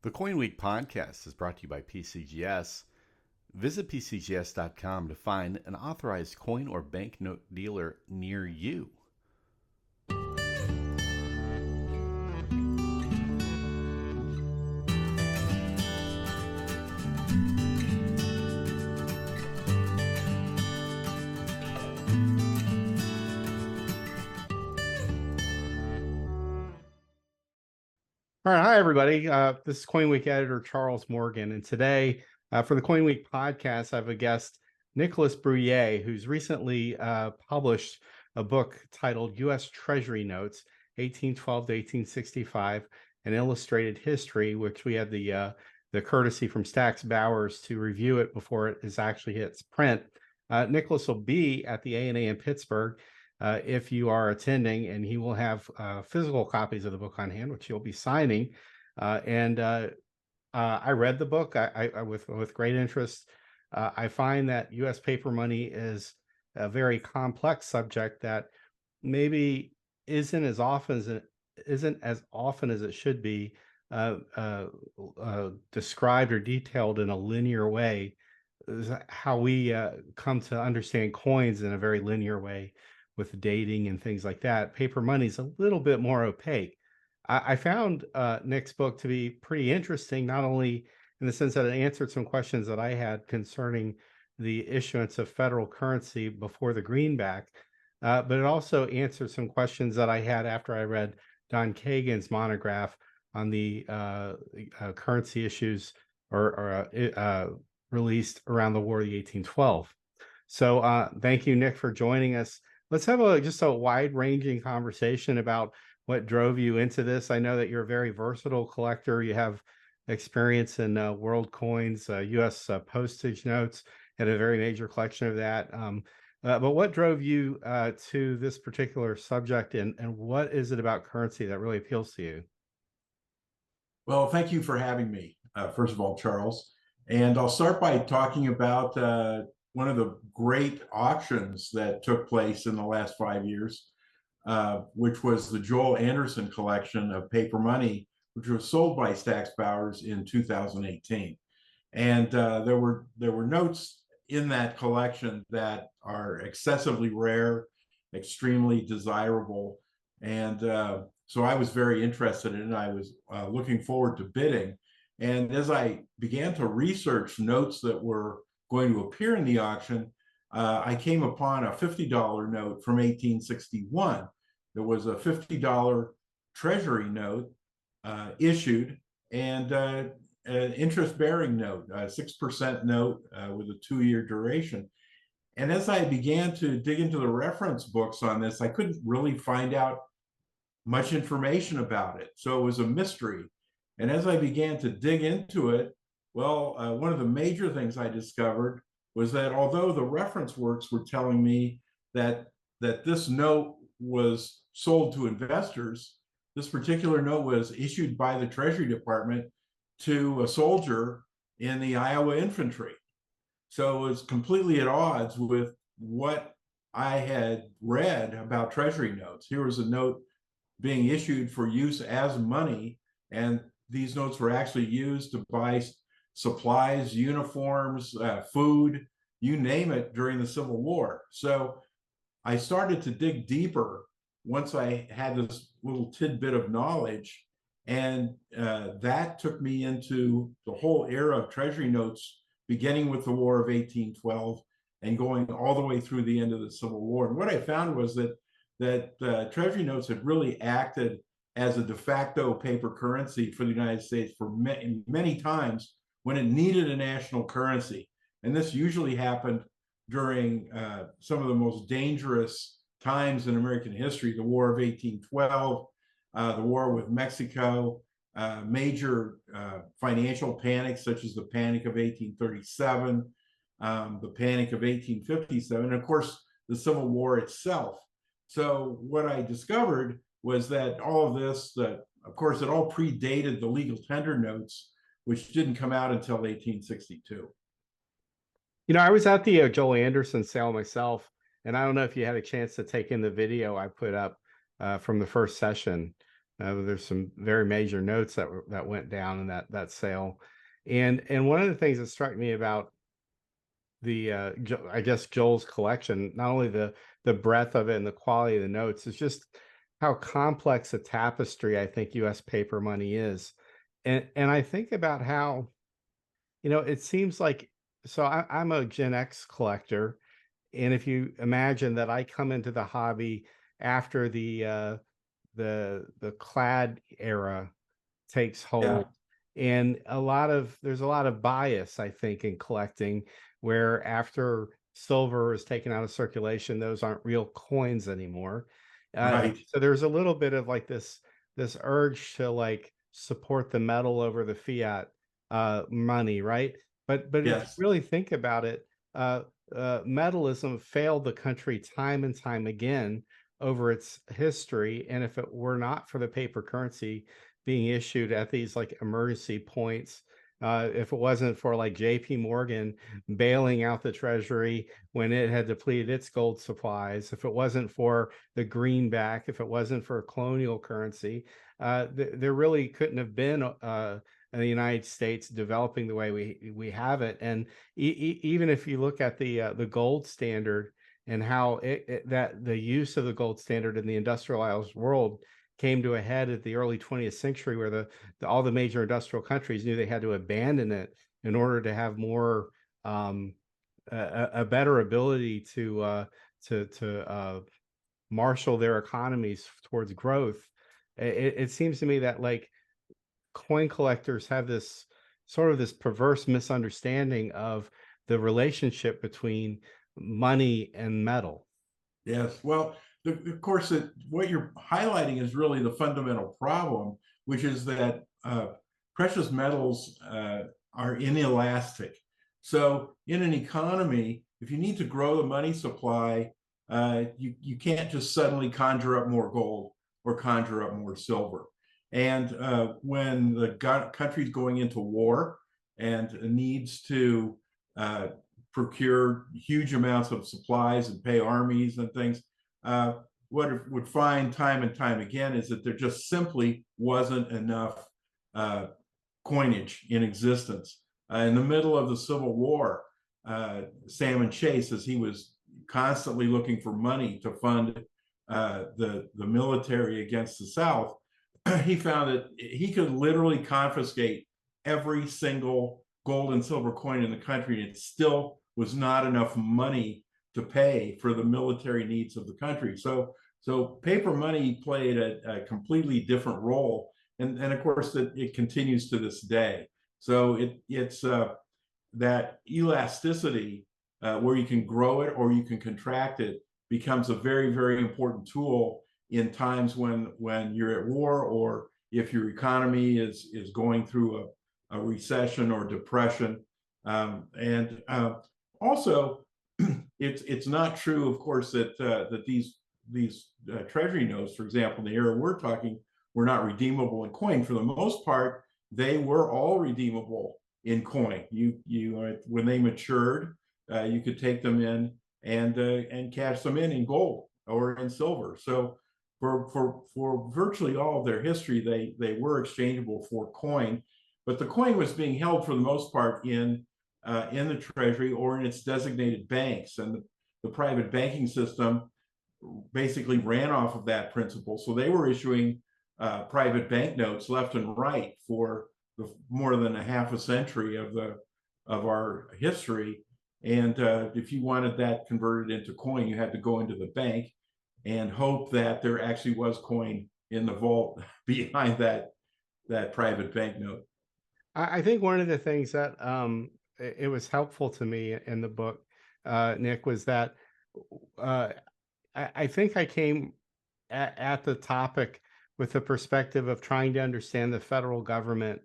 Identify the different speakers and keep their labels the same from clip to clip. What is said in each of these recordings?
Speaker 1: The CoinWeek podcast is brought to you by PCGS. Visit PCGS.com to find an authorized coin or banknote dealer near you. All right, hi everybody. This is CoinWeek editor Charles Morgan, and today for the CoinWeek podcast, I have a guest, Nicholas Bruyer, who's recently published a book titled "U.S. Treasury Notes, 1812 to 1865: An Illustrated History," which we had the courtesy from Stax Bowers to review it before it is actually hits print. Nicholas will be at the A&A in Pittsburgh if you are attending, and he will have physical copies of the book on hand, which he'll be signing. I read the book with great interest. I find that U.S. paper money is a very complex subject that maybe isn't as often as it should be described or detailed in a linear way. How we come to understand coins in a very linear way with dating and things like that. Paper money is a little bit more opaque. I found Nick's book to be pretty interesting, not only in the sense that it answered some questions that I had concerning the issuance of federal currency before the greenback, but it also answered some questions that I had after I read Don Kagan's monograph on the currency issues released around the War of the 1812. So thank you, Nick, for joining us. Let's have just a wide-ranging conversation about what drove you into this. I know that you're a very versatile collector. You have experience in world coins, U.S. Postage notes, and a very major collection of that. But what drove you to this particular subject, and what is it about currency that really appeals to you?
Speaker 2: Well, thank you for having me, first of all, Charles. And I'll start by talking about one of the great auctions that took place in the last 5 years, which was the Joel Anderson collection of paper money, which was sold by Stax Bowers in 2018. And there were notes in that collection that are excessively rare, extremely desirable, and so I was very interested in it. I was looking forward to bidding. And as I began to research notes that were going to appear in the auction, I came upon a $50 note from 1861. There was a $50 Treasury note issued, and an interest-bearing note, a 6% note with a 2-year duration. And as I began to dig into the reference books on this, I couldn't really find out much information about it. So it was a mystery. And as I began to dig into it, well, one of the major things I discovered was that although the reference works were telling me that this note was sold to investors, this particular note was issued by the Treasury Department to a soldier in the Iowa infantry. So it was completely at odds with what I had read about Treasury notes. Here was a note being issued for use as money, and these notes were actually used to buy supplies, uniforms, food, you name it, during the Civil War. So I started to dig deeper once I had this little tidbit of knowledge, and that took me into the whole era of Treasury notes, beginning with the War of 1812 and going all the way through the end of the Civil War. And what I found was that Treasury notes had really acted as a de facto paper currency for the United States for many times when it needed a national currency. And this usually happened during some of the most dangerous times in American history, the War of 1812, the war with Mexico, major financial panics such as the Panic of 1837, the Panic of 1857, and of course, the Civil War itself. So what I discovered was that all of this, that of course, it all predated the legal tender notes, which didn't come out until 1862.
Speaker 1: I was at the Joel Anderson sale myself, and I don't know if you had a chance to take in the video I put up from the first session. There's some very major notes that went down in that sale, and one of the things that struck me about the I guess Joel's collection, not only the breadth of it and the quality of the notes, is just how complex a tapestry I think U.S. paper money is, and I think about how, it seems like, so I'm a Gen X collector, and if you imagine that I come into the hobby after the clad era takes
Speaker 2: Yeah,
Speaker 1: hold, and there's a lot of bias, I think, in collecting, where after silver is taken out of circulation, those aren't real coins anymore.
Speaker 2: right.
Speaker 1: So there's a little bit of like this urge to like support the metal over the fiat money, right? But if you
Speaker 2: Yes.
Speaker 1: really think about it, metalism failed the country time and time again over its history, and if it were not for the paper currency being issued at these like emergency points, if it wasn't for like JP Morgan bailing out the treasury when it had depleted its gold supplies, if it wasn't for the greenback, if it wasn't for colonial currency, there really couldn't have been in the United States developing the way we have it. And even if you look at the gold standard and how that the use of the gold standard in the industrialized world came to a head at the early 20th century, where all the major industrial countries knew they had to abandon it in order to have more a better ability to marshal their economies towards growth. It seems to me that like coin collectors have this perverse misunderstanding of the relationship between money and metal.
Speaker 2: Yes. Well, of course, what you're highlighting is really the fundamental problem, which is that precious metals are inelastic. So, in an economy, if you need to grow the money supply, you can't just suddenly conjure up more gold or conjure up more silver. And when the country's going into war and needs to uh, procure huge amounts of supplies and pay armies and things, what it would find time and time again is that there just simply wasn't enough uh, coinage in existence. In the middle of the Civil War, Salmon Chase, as he was constantly looking for money to fund the military against the South, he found that he could literally confiscate every single gold and silver coin in the country, and it still was not enough money to pay for the military needs of the country. So paper money played a completely different role, and of course it continues to this day. So it's that elasticity where you can grow it or you can contract it becomes a very, very important tool in times when you're at war, or if your economy is going through a recession or depression. And also, it's not true, of course, that these Treasury notes, for example, in the era we're talking, were not redeemable in coin. For the most part, they were all redeemable in coin. You when they matured, you could take them in and cash them in gold or in silver. So for virtually all of their history, they were exchangeable for coin, but the coin was being held for the most part in the Treasury or in its designated banks, and the private banking system basically ran off of that principle. So they were issuing private banknotes left and right for more than a half a century of our history. And if you wanted that converted into coin, you had to go into the bank and hope that there actually was coin in the vault behind that private banknote.
Speaker 1: I think one of the things that it was helpful to me in the book, Nick, was that uh, I think I came at the topic with the perspective of trying to understand the federal government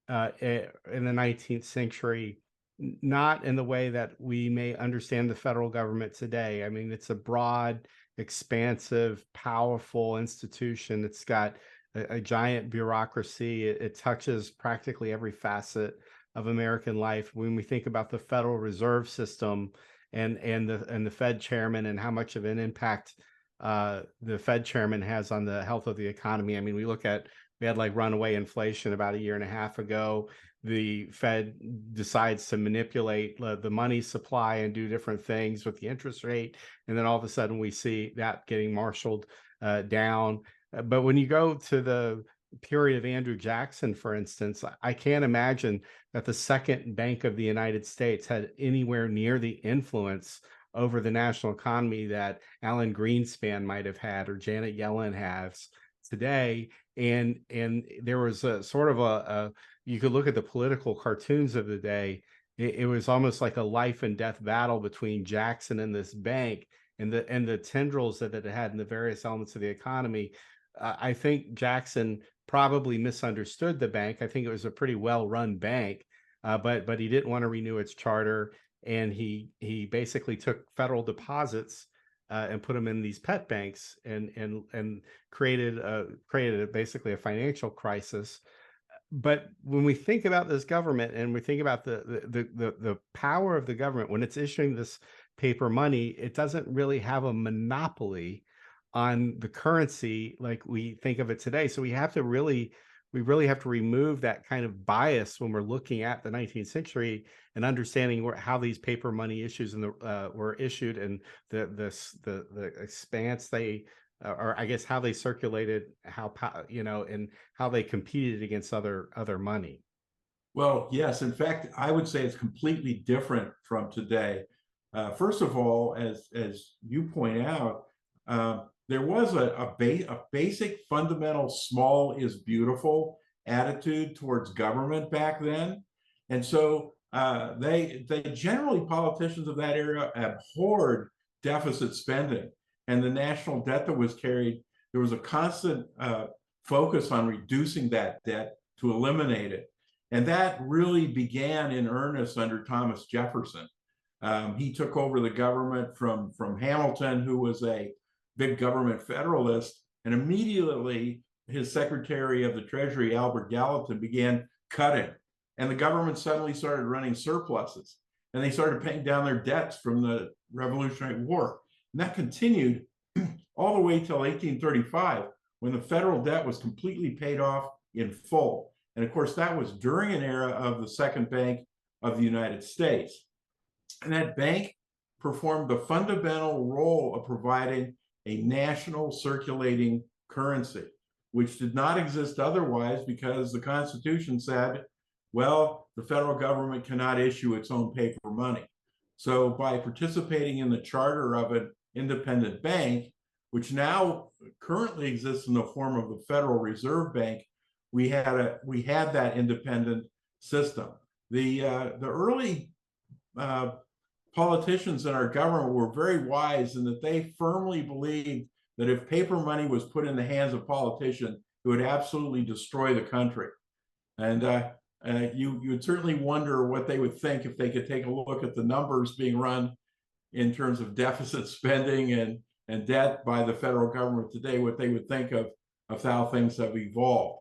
Speaker 1: in the 19th century, not in the way that we may understand the federal government today. I mean, it's a broad, expansive, powerful institution. It's got a giant bureaucracy. It touches practically every facet of American life. When we think about the Federal Reserve System and the Fed chairman and how much of an impact the Fed chairman has on the health of the economy. I mean, we had like runaway inflation about a year and a half ago. The Fed decides to manipulate the money supply and do different things with the interest rate, and then all of a sudden we see that getting marshaled down. But when you go to the period of Andrew Jackson, for instance, I can't imagine that the second bank of the United States had anywhere near the influence over the national economy that Alan Greenspan might have had or Janet Yellen has today. And there was a sort of a you could look at the political cartoons of the day. It was almost like a life and death battle between Jackson and this bank and the tendrils that it had in the various elements of the economy. I think Jackson probably misunderstood the bank. I think it was a pretty well-run bank, but he didn't want to renew its charter, and he basically took federal deposits and put them in these pet banks and created basically a financial crisis. But when we think about this government and we think about the power of the government when it's issuing this paper money, it doesn't really have a monopoly on the currency like we think of it today. So we really have to remove that kind of bias when we're looking at the 19th century and understanding how these paper money issues were issued and the expanse they or I guess how they circulated, and how they competed against other money.
Speaker 2: Well, yes. In fact, I would say it's completely different from today. First of all, as you point out, there was a basic fundamental small is beautiful attitude towards government back then. And so they generally, politicians of that era abhorred deficit spending and the national debt that was carried. There was a constant focus on reducing that debt to eliminate it. And that really began in earnest under Thomas Jefferson. He took over the government from Hamilton, who was a big government federalist, and immediately his Secretary of the Treasury, Albert Gallatin, began cutting. And the government suddenly started running surpluses, and they started paying down their debts from the Revolutionary War. And that continued all the way till 1835, when the federal debt was completely paid off in full. And of course, that was during an era of the Second Bank of the United States. And that bank performed the fundamental role of providing a national circulating currency, which did not exist otherwise because the Constitution said, well, the federal government cannot issue its own paper money. So by participating in the charter of an independent bank, which now currently exists in the form of the Federal Reserve Bank, we had that independent system. The early politicians in our government were very wise in that they firmly believed that if paper money was put in the hands of politicians, it would absolutely destroy the country. And you would certainly wonder what they would think if they could take a look at the numbers being run in terms of deficit spending and debt by the federal government today, what they would think of how things have evolved.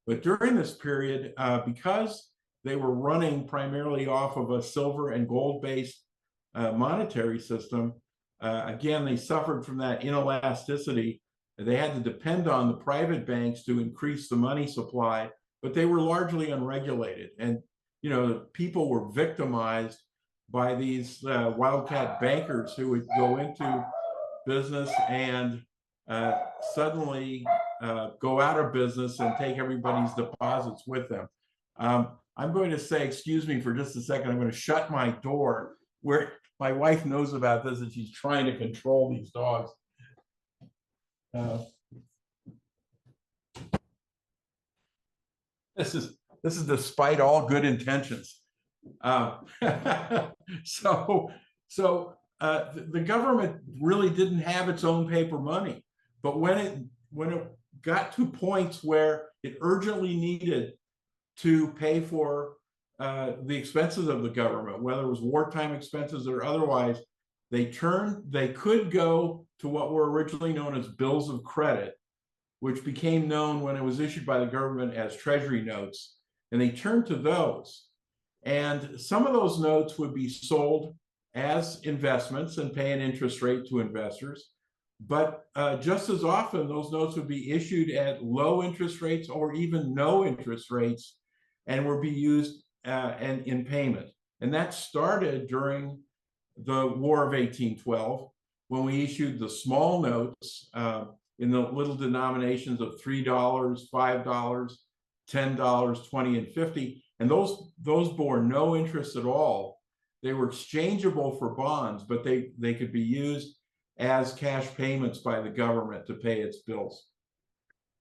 Speaker 2: But during this period, because they were running primarily off of a silver and gold-based monetary system, again, they suffered from that inelasticity. They had to depend on the private banks to increase the money supply, but they were largely unregulated. And, people were victimized by these wildcat bankers who would go into business and suddenly go out of business and take everybody's deposits with them. I'm going to say, excuse me for just a second, I'm going to shut my door where my wife knows about this and she's trying to control these dogs. This is despite all good intentions. So the government really didn't have its own paper money, but when it got to points where it urgently needed to pay for the expenses of the government, whether it was wartime expenses or otherwise, they could go to what were originally known as bills of credit, which became known when it was issued by the government as Treasury Notes, and they turned to those. And some of those notes would be sold as investments and pay an interest rate to investors. But just as often, those notes would be issued at low interest rates or even no interest rates, and would be used and in payment. And that started during the War of 1812, when we issued the small notes in the little denominations of $3, $5, $10, 20, and 50. And those bore no interest at all. They were exchangeable for bonds, but they could be used as cash payments by the government to pay its bills.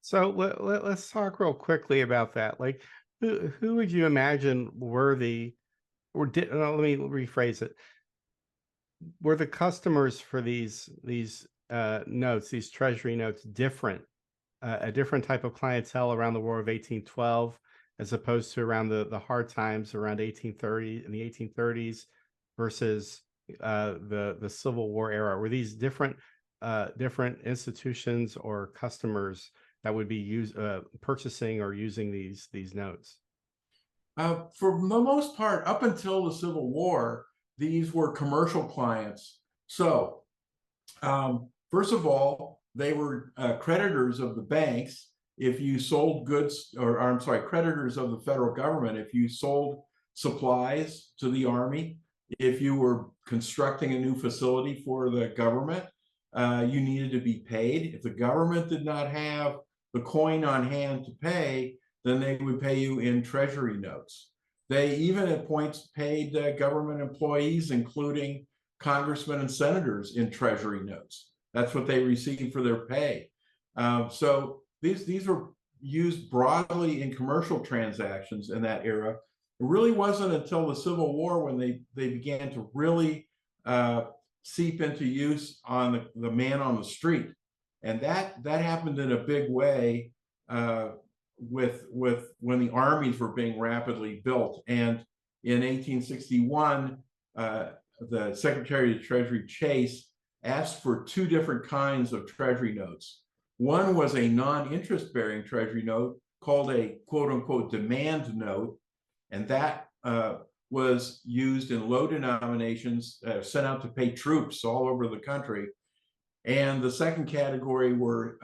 Speaker 1: So let's talk real quickly about that. Like, who would you imagine were the, or did, let me rephrase it. Were the customers for these notes, these treasury notes, different, a different type of clientele around the War of 1812 as opposed to around the hard times around 1830 in the 1830s versus the Civil War era? Were these different institutions or customers that would be purchasing or using these notes?
Speaker 2: For the most part, up until the Civil War, these were commercial clients. So, first of all, they were creditors of the banks. If you sold goods, or I'm sorry, creditors of the federal government, if you sold supplies to the Army, if you were constructing a new facility for the government, you needed to be paid. If the government did not have the coin on hand to pay, then they would pay you in Treasury notes. They even at points paid government employees, including congressmen and senators, in Treasury notes. That's what they received for their pay. So these were used broadly in commercial transactions in that era. It really wasn't until the Civil War when they began to really seep into use on the man on the street. And that happened in a big way with when the armies were being rapidly built. And in 1861, the Secretary of the Treasury, Chase, asked for two different kinds of Treasury notes. One was a non-interest bearing Treasury note called a quote unquote demand note, and that was used in low denominations, sent out to pay troops all over the country. And the second category were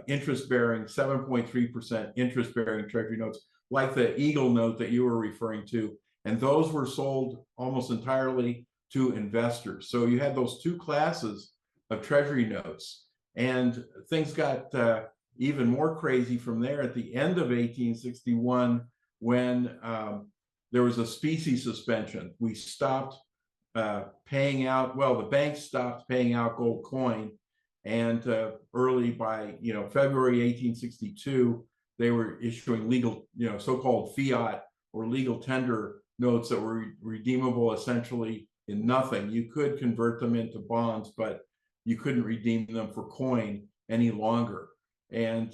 Speaker 2: interest-bearing, 7.3% interest-bearing Treasury notes, like the Eagle note that you were referring to. And those were sold almost entirely to investors. So you had those two classes of Treasury notes. And things got even more crazy from there at the end of 1861, when there was a specie suspension. We stopped paying out, well, the banks stopped paying out gold coin. And early by February 1862, they were issuing legal, so-called fiat or legal tender notes that were redeemable essentially in nothing. You could convert them into bonds, but you couldn't redeem them for coin any longer. And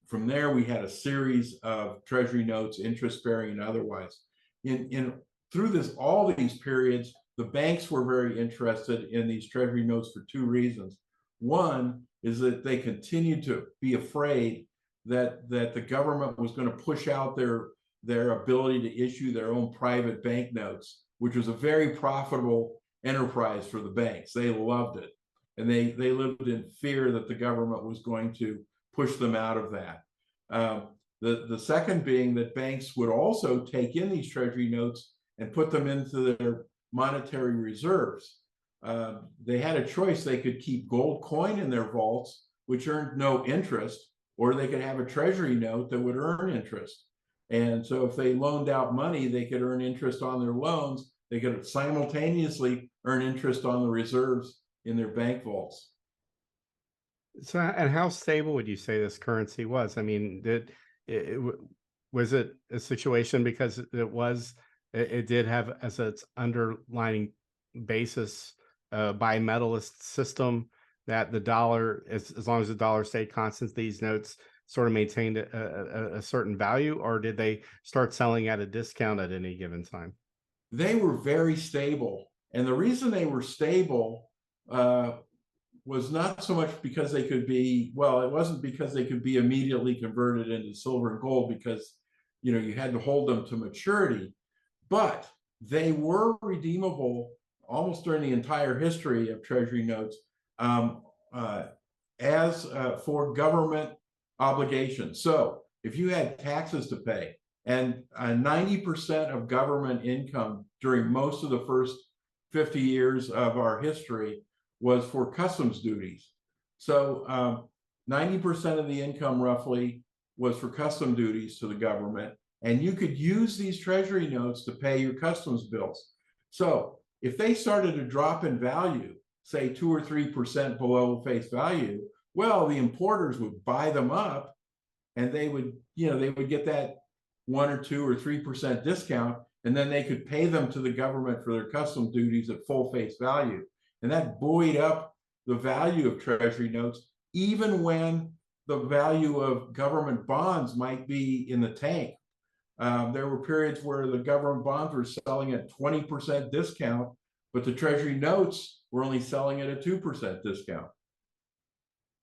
Speaker 2: from there, we had a series of Treasury notes, interest-bearing and otherwise. Through all these periods, the banks were very interested in these Treasury notes for two reasons. One is that they continued to be afraid that the government was going to push out their ability to issue their own private banknotes, which was a very profitable enterprise for the banks. They loved it. And they lived in fear that the government was going to push them out of that. The second being that banks would also take in these Treasury notes and put them into their monetary reserves. They had a choice. They could keep gold coin in their vaults, which earned no interest, or they could have a Treasury note that would earn interest. And so if they loaned out money, they could earn interest on their loans. They could simultaneously earn interest on the reserves in their bank vaults.
Speaker 1: So, and how stable would you say this currency was? I mean, was it a situation because it did have as its underlying basis bimetallist system that the dollar, as long as the dollar stayed constant, these notes sort of maintained a certain value, or did they start selling at a discount at any given time?
Speaker 2: They were very stable. And the reason they were stable was not so much because they could be, well, it wasn't because they could be immediately converted into silver and gold, because you had to hold them to maturity, but they were redeemable almost during the entire history of Treasury notes um, uh, as for government obligations. So if you had taxes to pay, and 90% of government income during most of the first 50 years of our history was for customs duties. So 90% of the income roughly was for custom duties to the government, and you could use these treasury notes to pay your customs bills. So if they started to drop in value, say 2 or 3% below face value, well, the importers would buy them up, and they would, they would get that 1 or 2 or 3% discount, and then they could pay them to the government for their customs duties at full face value. And that buoyed up the value of treasury notes, even when the value of government bonds might be in the tank. There were periods where the government bonds were selling at 20% discount, but the treasury notes were only selling at a 2% discount.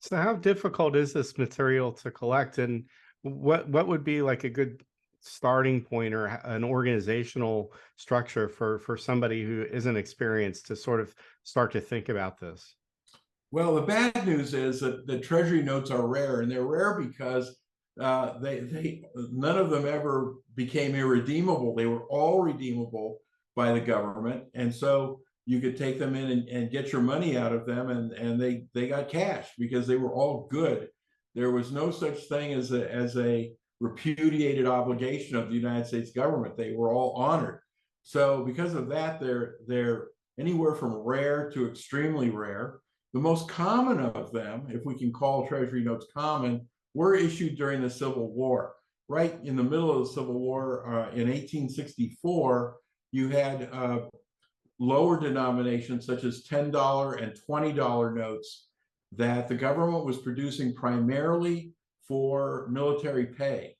Speaker 1: So how difficult is this material to collect, and what would be like a good starting point or an organizational structure for somebody who isn't experienced to sort of start to think about this?
Speaker 2: Well, the bad news is that the treasury notes are rare, and they're rare because they none of them ever became irredeemable. They were all redeemable by the government, and so you could take them in and get your money out of them, and they got cash because they were all good. There was no such thing as a repudiated obligation of the United States government. They were all honored. So because of that, they're anywhere from rare to extremely rare. The most common of them, if we can call treasury notes common, were issued during the Civil War. Right in the middle of the Civil War, in 1864, you had lower denominations such as $10 and $20 notes that the government was producing primarily for military pay.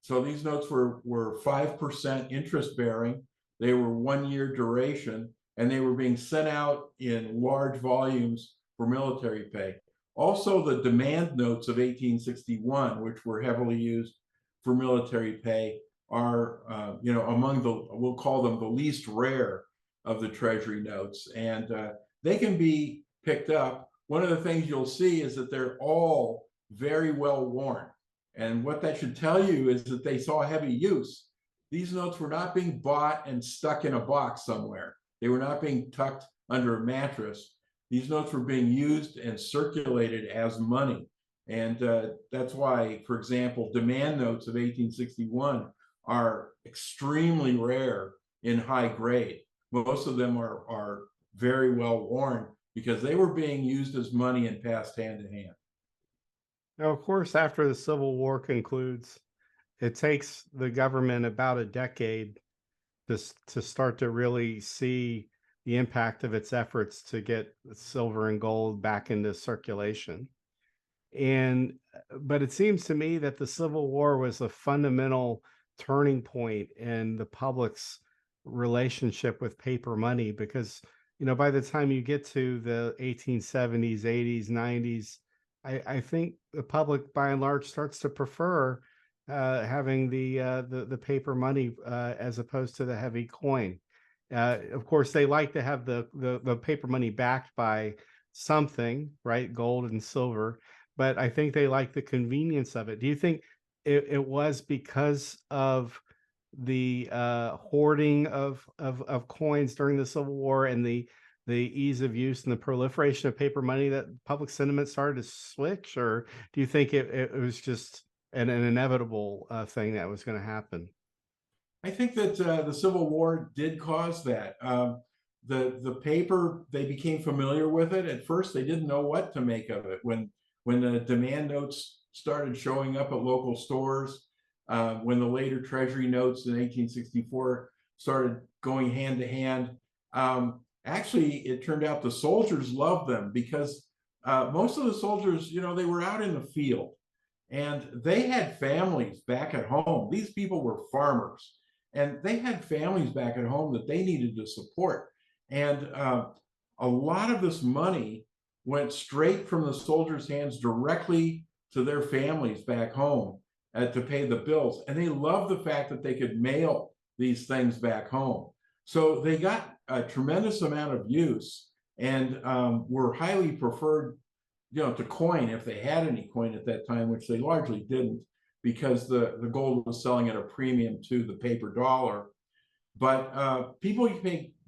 Speaker 2: So these notes were 5% interest bearing. They were 1 year duration, and they were being sent out in large volumes for military pay. Also, the demand notes of 1861, which were heavily used for military pay, are among the, we'll call them the least rare of the treasury notes, and they can be picked up. One of the things you'll see is that they're all very well worn, and what that should tell you is that they saw heavy use. These notes were not being bought and stuck in a box somewhere. They were not being tucked under a mattress. These notes were being used and circulated as money. And that's why, for example, demand notes of 1861 are extremely rare in high grade. Most of them are very well worn because they were being used as money and passed hand to hand.
Speaker 1: Now, of course, after the Civil War concludes, it takes the government about a decade to start to really see the impact of its efforts to get silver and gold back into circulation. But it seems to me that the Civil War was a fundamental turning point in the public's relationship with paper money, because by the time you get to the 1870s, 80s, 90s, I think the public by and large starts to prefer having the paper money as opposed to the heavy coin. Of course, they like to have the paper money backed by something, right? Gold and silver. But I think they like the convenience of it. Do you think it was because of the hoarding of coins during the Civil War and the ease of use and the proliferation of paper money that public sentiment started to switch? Or do you think it was just an inevitable thing that was going to happen?
Speaker 2: I think that the Civil War did cause that. The paper, they became familiar with it. At first, they didn't know what to make of it. When the demand notes started showing up at local stores, when the later treasury notes in 1864 started going hand to hand, actually, it turned out the soldiers loved them because most of the soldiers, they were out in the field and they had families back at home. These people were farmers, and they had families back at home that they needed to support. And a lot of this money went straight from the soldiers' hands directly to their families back home to pay the bills. And they loved the fact that they could mail these things back home. So they got a tremendous amount of use. and were highly preferred, to coin if they had any coin at that time, which they largely didn't, because the gold was selling at a premium to the paper dollar. But people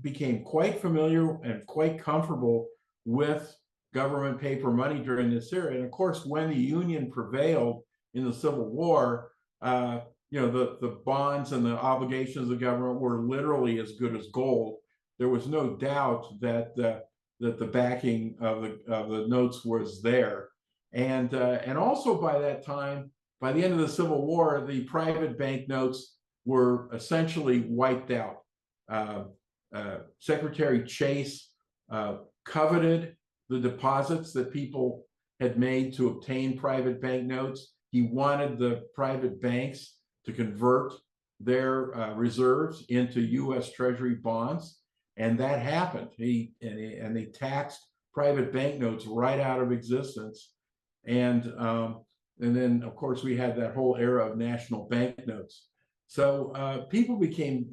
Speaker 2: became quite familiar and quite comfortable with government paper money during this era. And of course, when the Union prevailed in the Civil War, the bonds and the obligations of the government were literally as good as gold. There was no doubt that the backing of the notes was there, and also by that time, by the end of the Civil War, the private bank notes were essentially wiped out. Secretary Chase coveted the deposits that people had made to obtain private bank notes. He wanted the private banks to convert their reserves into U.S. Treasury bonds, and that happened. They taxed private banknotes right out of existence, and then of course we had that whole era of national banknotes. So people became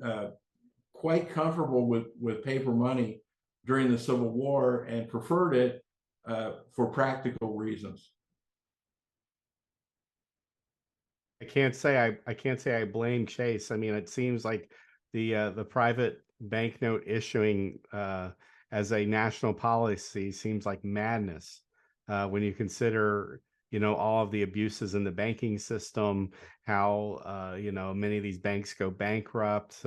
Speaker 2: quite comfortable with paper money during the Civil War and preferred it for practical reasons.
Speaker 1: I can't say I blame Chase. I mean, it seems like the private banknote issuing as a national policy seems like madness when you consider, all of the abuses in the banking system, how many of these banks go bankrupt.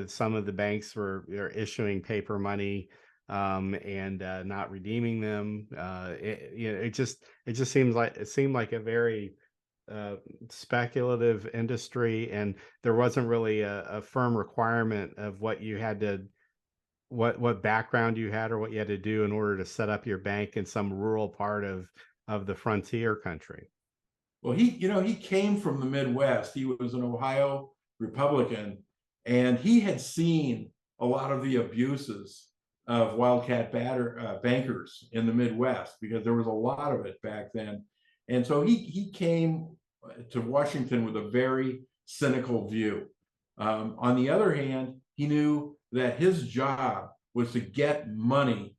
Speaker 1: Some of the banks are issuing paper money and not redeeming them. It just seemed like a very speculative industry, and there wasn't really a firm requirement of what you had to what background you had or what you had to do in order to set up your bank in some rural part of the frontier country.
Speaker 2: Well, he came from the Midwest. He was an Ohio Republican, and he had seen a lot of the abuses of wildcat bankers in the Midwest, because there was a lot of it back then. And so he came to Washington with a very cynical view. On the other hand, he knew that his job was to get money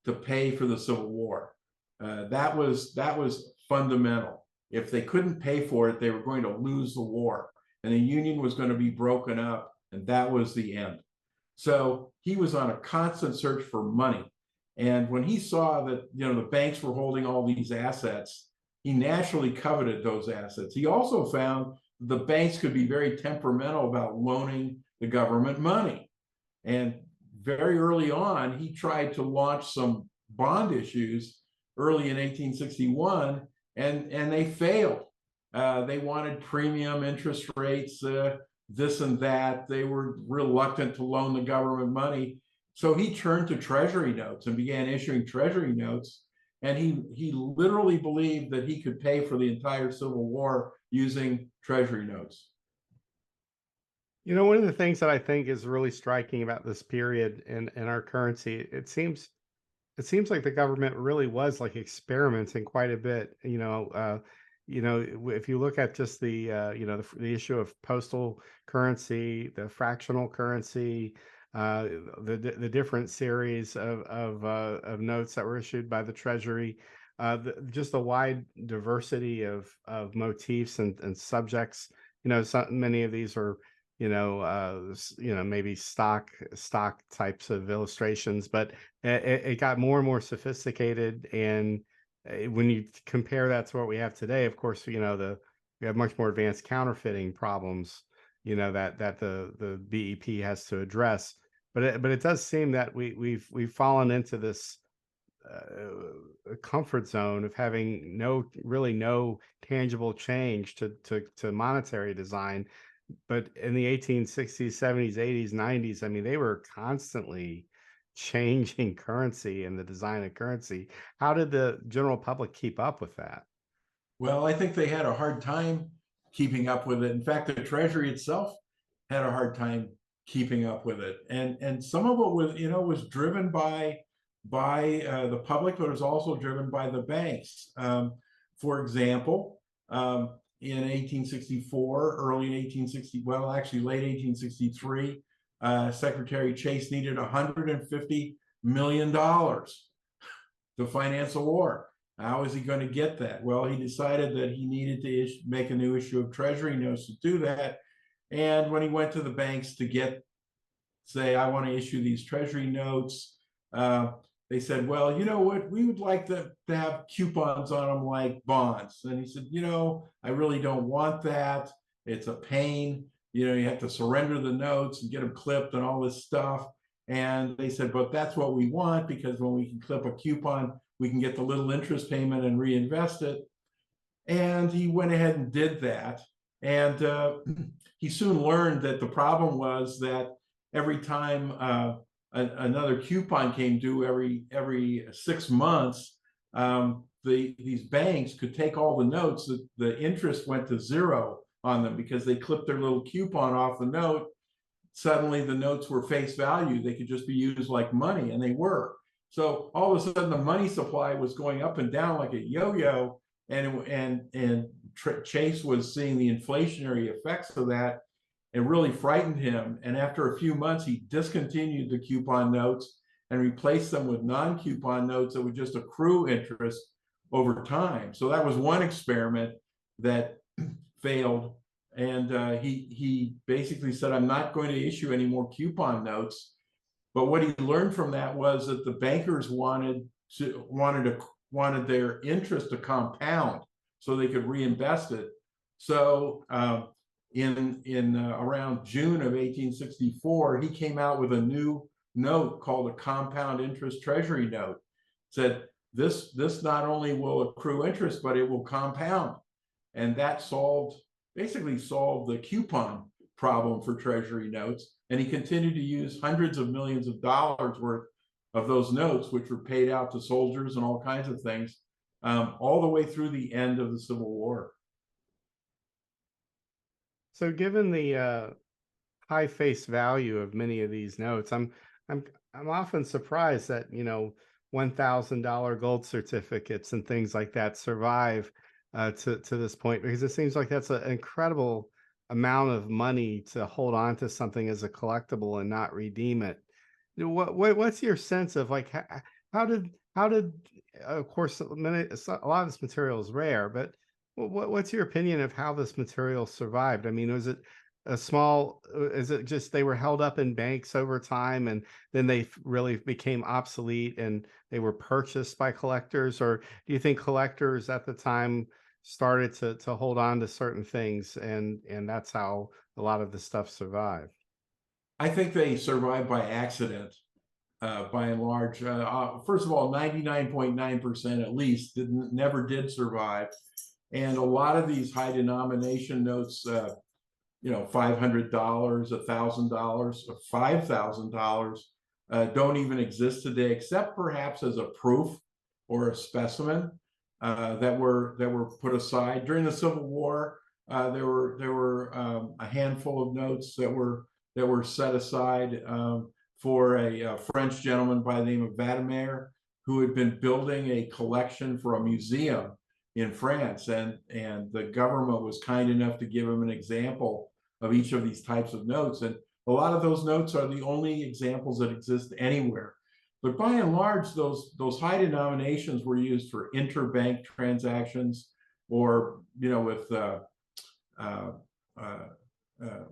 Speaker 2: to pay for the Civil War. That was fundamental. If they couldn't pay for it, they were going to lose the war, and the Union was going to be broken up, and that was the end. So he was on a constant search for money. And when he saw that the banks were holding all these assets, he naturally coveted those assets. He also found the banks could be very temperamental about loaning the government money. And very early on, he tried to launch some bond issues early in 1861, and they failed. They wanted premium interest rates, this and that. They were reluctant to loan the government money. So he turned to Treasury notes and began issuing Treasury notes. And he literally believed that he could pay for the entire Civil War using Treasury notes.
Speaker 1: One of the things that I think is really striking about this period in our currency, it seems like the government really was like experimenting quite a bit. If you look at just the the issue of postal currency, the fractional currency, the different series of notes that were issued by the Treasury, just the wide diversity of motifs and subjects. Many of these are maybe stock types of illustrations, but it got more and more sophisticated. And when you compare that to what we have today, of course, we have much more advanced counterfeiting problems, that the BEP has to address. But it does seem that we've fallen into this comfort zone of having no tangible change to monetary design. But in the 1860s, 70s, 80s, 90s, I mean, they were constantly changing currency and the design of currency. How did the general public keep up with that?
Speaker 2: Well, I think they had a hard time keeping up with it. In fact, the Treasury itself had a hard time keeping up with it, and some of it was driven by the public, but it was also driven by the banks. For example, in 1864, early in 1860, well, actually late 1863, Secretary Chase needed $150 million to finance a war. How is he going to get that? Well, he decided that he needed to make a new issue of Treasury notes to do that. And when he went to the banks to say, I want to issue these Treasury notes, they said, well, you know what, we would like to have coupons on them like bonds. And he said, I really don't want that. It's a pain. You have to surrender the notes and get them clipped and all this stuff. And they said, but that's what we want, because when we can clip a coupon, we can get the little interest payment and reinvest it. And he went ahead and did that. And he soon learned that the problem was that every time another coupon came due every 6 months, these banks could take all the notes. The interest went to zero on them because they clipped their little coupon off the note. Suddenly the notes were face value. They could just be used like money, and they were. So all of a sudden the money supply was going up and down like a yo-yo, and Chase was seeing the inflationary effects of that. It really frightened him. And after a few months, he discontinued the coupon notes and replaced them with non-coupon notes that would just accrue interest over time. So that was one experiment that failed. And he basically said, I'm not going to issue any more coupon notes. But what he learned from that was that the bankers wanted their interest to compound so they could reinvest it. So in around June of 1864, he came out with a new note called a compound interest Treasury note. Said this not only will accrue interest, but it will compound. And that basically solved the coupon problem for Treasury notes. And he continued to use hundreds of millions of dollars worth of those notes, which were paid out to soldiers and all kinds of things, all the way through the end of the Civil War.
Speaker 1: So given the high face value of many of these notes, I'm often surprised that $1,000 gold certificates and things like that survive to this point, because it seems like that's an incredible amount of money to hold on to something as a collectible and not redeem it. What's your sense of like how did of course a lot of this material is rare, but what's your opinion of how this material survived? I mean, was it is it just they were held up in banks over time and then they really became obsolete and they were purchased by collectors? Or do you think collectors at the time started to hold on to certain things and that's how a lot of the stuff survived?
Speaker 2: I think they survived by accident, by and large. First of all, 99.9% at least never did survive. And a lot of these high denomination notes, $500, $1,000, or $5,000 don't even exist today, except perhaps as a proof or a specimen that were put aside during the Civil War. There were a handful of notes that were set aside for a French gentleman by the name of Vadimer, who had been building a collection for a museum in France, and the government was kind enough to give him an example of each of these types of notes. And a lot of those notes are the only examples that exist anywhere. But by and large, those high denominations were used for interbank transactions, or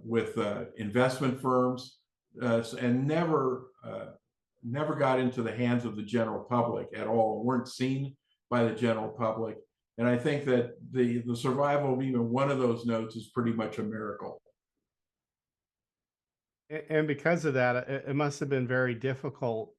Speaker 2: with investment firms, and never got into the hands of the general public at all. Weren't seen by the general public. And I think that the survival of even one of those notes is pretty much a miracle.
Speaker 1: And because of that, it must have been very difficult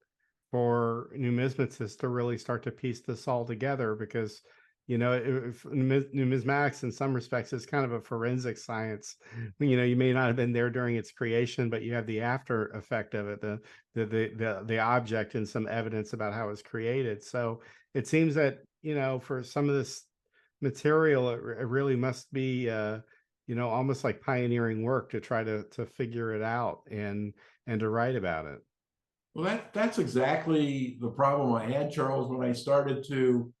Speaker 1: for numismatists to really start to piece this all together, because numismatics in some respects is kind of a forensic science. You may not have been there during its creation, but you have the after effect of it, the object and some evidence about how it was created. So it seems that for some of this material, it really must be almost like pioneering work to try to figure it out and to write about it.
Speaker 2: Well, that's exactly the problem I had, Charles, when I started to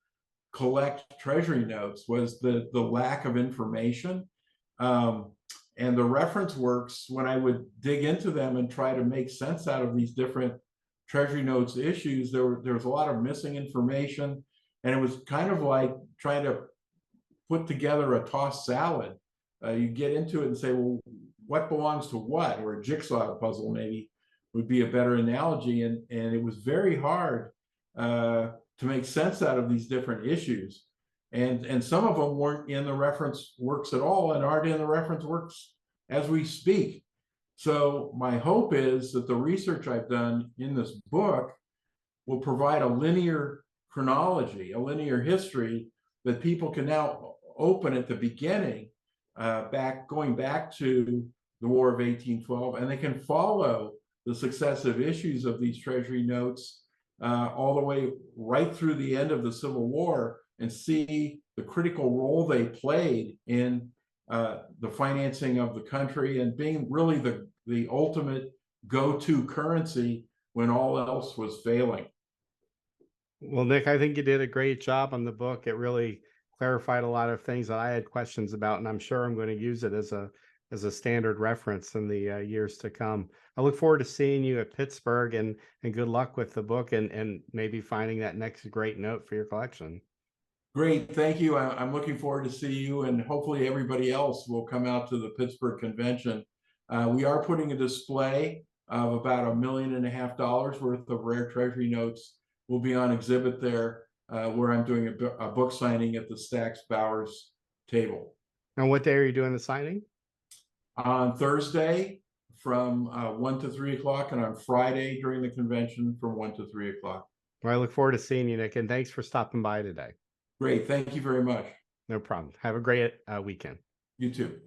Speaker 2: collect Treasury notes, was the lack of information. And the reference works, when I would dig into them and try to make sense out of these different Treasury Notes issues, there was a lot of missing information, and it was kind of like trying to put together a tossed salad. You get into it and say, well, what belongs to what? Or a jigsaw puzzle maybe would be a better analogy. And it was very hard to make sense out of these different issues. And some of them weren't in the reference works at all and aren't in the reference works as we speak. So my hope is that the research I've done in this book will provide a linear chronology, a linear history that people can now open at the beginning, going back to the War of 1812, and they can follow the successive issues of these Treasury Notes all the way right through the end of the Civil War and see the critical role they played in the financing of the country and being really the ultimate go-to currency when all else was failing.
Speaker 1: Well, Nick, I think you did a great job on the book. It really clarified a lot of things that I had questions about, and I'm sure I'm going to use it as a standard reference in the years to come. I look forward to seeing you at Pittsburgh, and good luck with the book and maybe finding that next great note for your collection.
Speaker 2: Great, thank you. I'm looking forward to see you, and hopefully everybody else will come out to the Pittsburgh convention. We are putting a display of about $1.5 million worth of rare Treasury Notes. Will be on exhibit there, where I'm doing a book signing at the Stax Bowers table.
Speaker 1: And what day are you doing the signing?
Speaker 2: On Thursday from 1 to 3 o'clock, and on Friday during the convention from 1 to 3 o'clock.
Speaker 1: Well, I look forward to seeing you, Nick, and thanks for stopping by today.
Speaker 2: Great, thank you very much.
Speaker 1: No problem. Have a great weekend.
Speaker 2: You too.